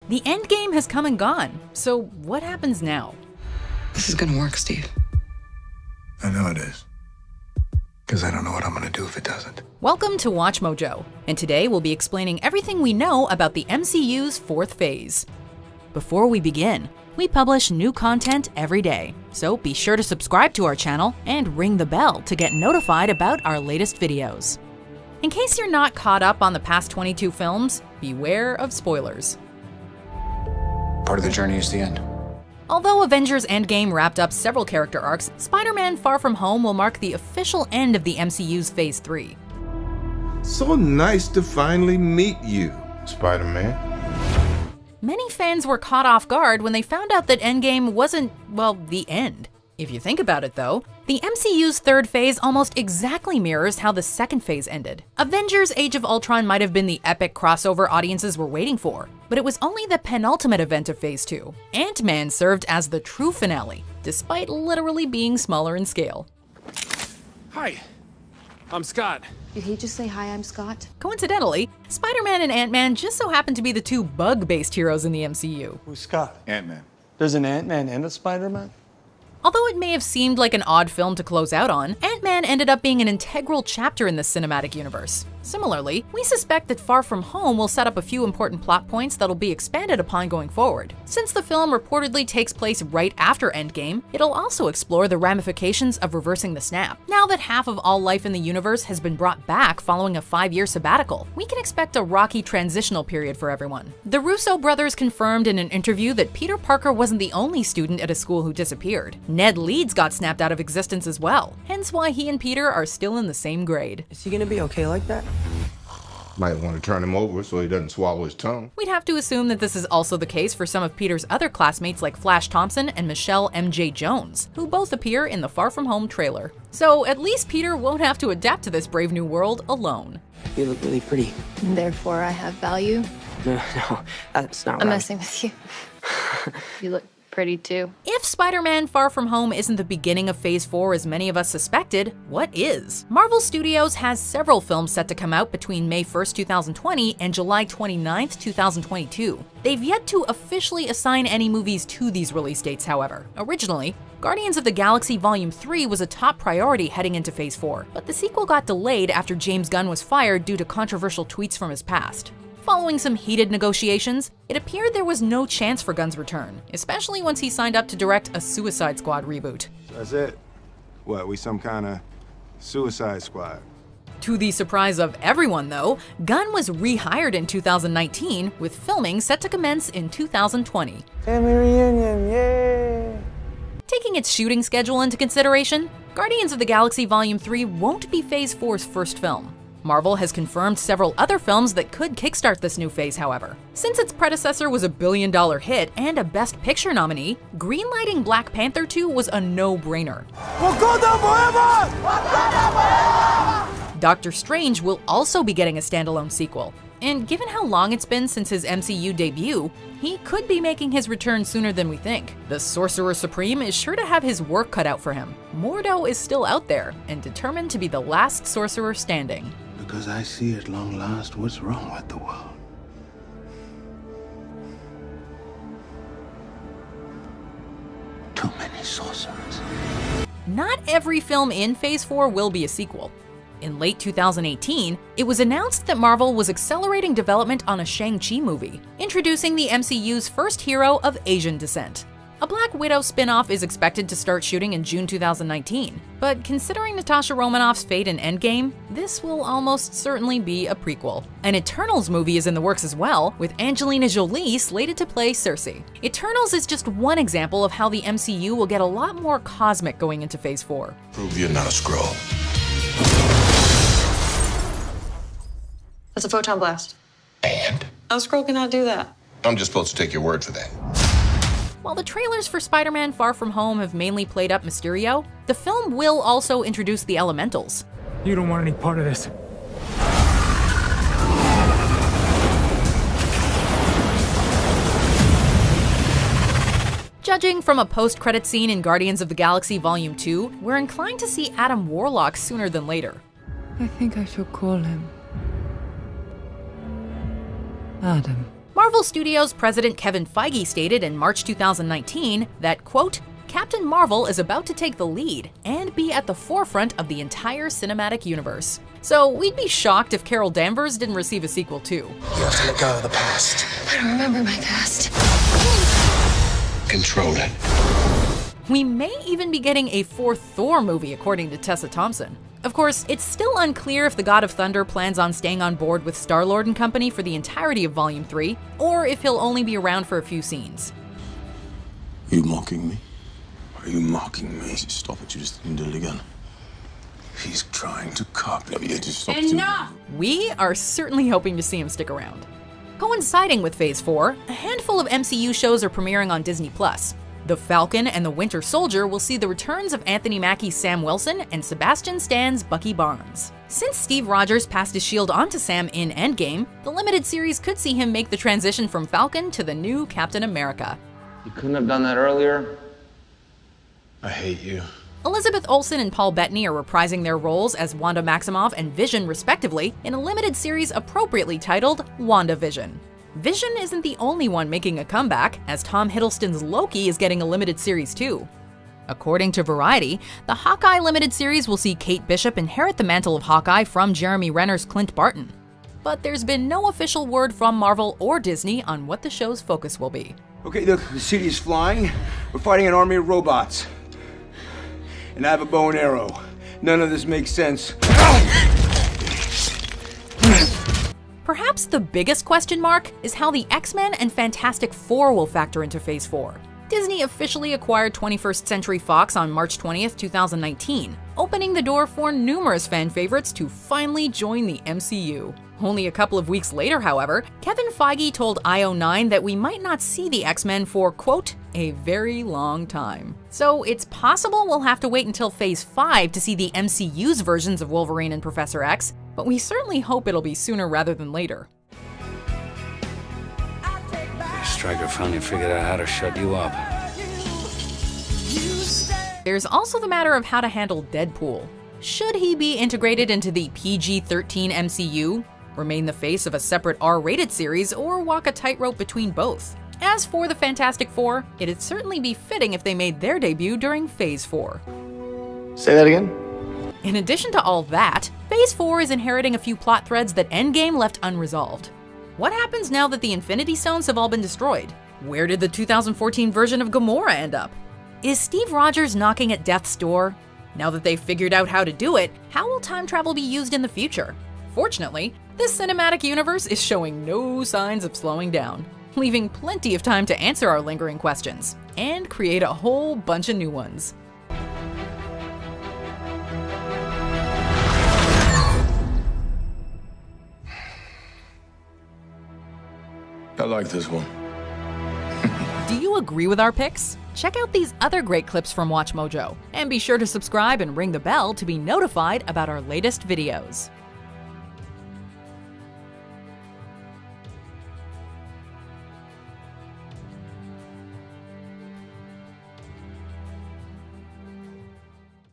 The endgame has come and gone, so what happens now? This is gonna work, Steve. I know it is. Because I don't know what I'm gonna do if it doesn't. Welcome to WatchMojo, and today we'll be explaining everything we know about the MCU's fourth phase. Before we begin, we publish new content every day, so be sure to subscribe to our channel and ring the bell to get notified about our latest videos. In case you're not caught up on the past 22 films, beware of spoilers. Part of the journey is the end. Although Avengers Endgame wrapped up several character arcs, Spider-Man Far From Home will mark the official end of the MCU's Phase 3. So nice to finally meet you, Spider-Man. Many fans were caught off guard when they found out that Endgame wasn't, well, the end. If you think about it though, the MCU's third phase almost exactly mirrors how the second phase ended. Avengers Age of Ultron might have been the epic crossover audiences were waiting for, but it was only the penultimate event of Phase 2. Ant-Man served as the true finale, despite literally being smaller in scale. Hi, I'm Scott. Did he just say, hi, I'm Scott? Coincidentally, Spider-Man and Ant-Man just so happen to be the two bug-based heroes in the MCU. Who's Scott? Ant-Man. There's an Ant-Man and a Spider-Man? Although it may have seemed like an odd film to close out on, Ant-Man ended up being an integral chapter in the cinematic universe. Similarly, we suspect that Far From Home will set up a few important plot points that'll be expanded upon going forward. Since the film reportedly takes place right after Endgame, it'll also explore the ramifications of reversing the snap. Now that half of all life in the universe has been brought back following a 5-year sabbatical, we can expect a rocky transitional period for everyone. The Russo brothers confirmed in an interview that Peter Parker wasn't the only student at a school who disappeared. Ned Leeds got snapped out of existence as well, hence why he and Peter are still in the same grade. Is he gonna be okay like that? Might want to turn him over so he doesn't swallow his tongue. We'd have to assume that this is also the case for some of Peter's other classmates like Flash Thompson and Michelle MJ Jones, who both appear in the Far From Home trailer. So at least Peter won't have to adapt to this brave new world alone. You look really pretty. Therefore, I have value. No, that's not right. I'm messing with you. You look pretty too. If Spider-Man Far From Home isn't the beginning of Phase 4 as many of us suspected, what is? Marvel Studios has several films set to come out between May 1st, 2020 and July 29th, 2022. They've yet to officially assign any movies to these release dates, however. Originally, Guardians of the Galaxy Volume 3 was a top priority heading into Phase 4, but the sequel got delayed after James Gunn was fired due to controversial tweets from his past. Following some heated negotiations, it appeared there was no chance for Gunn's return, especially once he signed up to direct a Suicide Squad reboot. That's it? What, we some kind of Suicide Squad? To the surprise of everyone though, Gunn was rehired in 2019, with filming set to commence in 2020. Family reunion, yay! Taking its shooting schedule into consideration, Guardians of the Galaxy Volume 3 won't be Phase 4's first film. Marvel has confirmed several other films that could kickstart this new phase, however. Since its predecessor was a billion-dollar hit and a Best Picture nominee, greenlighting Black Panther 2 was a no-brainer. Wakanda forever! Wakanda forever! Doctor Strange will also be getting a standalone sequel. And given how long it's been since his MCU debut, he could be making his return sooner than we think. The Sorcerer Supreme is sure to have his work cut out for him. Mordo is still out there and determined to be the last sorcerer standing. Because I see at long last what's wrong with the world. Too many sorcerers. Not every film in Phase 4 will be a sequel. In late 2018, it was announced that Marvel was accelerating development on a Shang-Chi movie, introducing the MCU's first hero of Asian descent. A Black Widow spin-off is expected to start shooting in June 2019, but considering Natasha Romanoff's fate in Endgame, this will almost certainly be a prequel. An Eternals movie is in the works as well, with Angelina Jolie slated to play Cersei. Eternals is just one example of how the MCU will get a lot more cosmic going into Phase 4. Prove you're not a Skrull. That's a photon blast. And? A scroll cannot do that. I'm just supposed to take your word for that. While the trailers for Spider-Man Far From Home have mainly played up Mysterio, the film will also introduce the Elementals. You don't want any part of this. Judging from a post-credit scene in Guardians of the Galaxy Volume 2, we're inclined to see Adam Warlock sooner than later. I think I shall call him Adam. Marvel Studios president Kevin Feige stated in March 2019 that, quote, Captain Marvel is about to take the lead and be at the forefront of the entire cinematic universe. So we'd be shocked if Carol Danvers didn't receive a sequel too. You have to let go of the past. I don't remember my past. Control it. We may even be getting a fourth Thor movie, according to Tessa Thompson. Of course, it's still unclear if the God of Thunder plans on staying on board with Star-Lord and company for the entirety of Volume 3, or if he'll only be around for a few scenes. You mocking me? Are you mocking me? Stop it, you just didn't do it again. He's trying to copy me. Just stop it. Enough! We are certainly hoping to see him stick around. Coinciding with Phase 4, a handful of MCU shows are premiering on Disney+. The Falcon and the Winter Soldier will see the returns of Anthony Mackie's Sam Wilson and Sebastian Stan's Bucky Barnes. Since Steve Rogers passed his shield on to Sam in Endgame, the limited series could see him make the transition from Falcon to the new Captain America. You couldn't have done that earlier? I hate you. Elizabeth Olsen and Paul Bettany are reprising their roles as Wanda Maximoff and Vision respectively in a limited series appropriately titled WandaVision. Vision isn't the only one making a comeback, as Tom Hiddleston's Loki is getting a limited series too. According to Variety, the Hawkeye limited series will see Kate Bishop inherit the mantle of Hawkeye from Jeremy Renner's Clint Barton. But there's been no official word from Marvel or Disney on what the show's focus will be. Okay, look, the city's flying. We're fighting an army of robots. And I have a bow and arrow. None of this makes sense. Perhaps the biggest question mark is how the X-Men and Fantastic Four will factor into Phase 4. Disney officially acquired 21st Century Fox on March 20th, 2019, opening the door for numerous fan favorites to finally join the MCU. Only a couple of weeks later, however, Kevin Feige told IO9 that we might not see the X-Men for, quote, a very long time. So it's possible we'll have to wait until Phase 5 to see the MCU's versions of Wolverine and Professor X, but we certainly hope it'll be sooner rather than later. Stryker finally figured out how to shut you up. There's also the matter of how to handle Deadpool. Should he be integrated into the PG-13 MCU, remain the face of a separate R-rated series, or walk a tightrope between both? As for the Fantastic Four, it'd certainly be fitting if they made their debut during Phase 4. Say that again? In addition to all that, Phase 4 is inheriting a few plot threads that Endgame left unresolved. What happens now that the Infinity Stones have all been destroyed? Where did the 2014 version of Gamora end up? Is Steve Rogers knocking at death's door? Now that they've figured out how to do it, how will time travel be used in the future? Fortunately, this cinematic universe is showing no signs of slowing down, leaving plenty of time to answer our lingering questions and create a whole bunch of new ones. I like this one. Do you agree with our picks? Check out these other great clips from WatchMojo, and be sure to subscribe and ring the bell to be notified about our latest videos.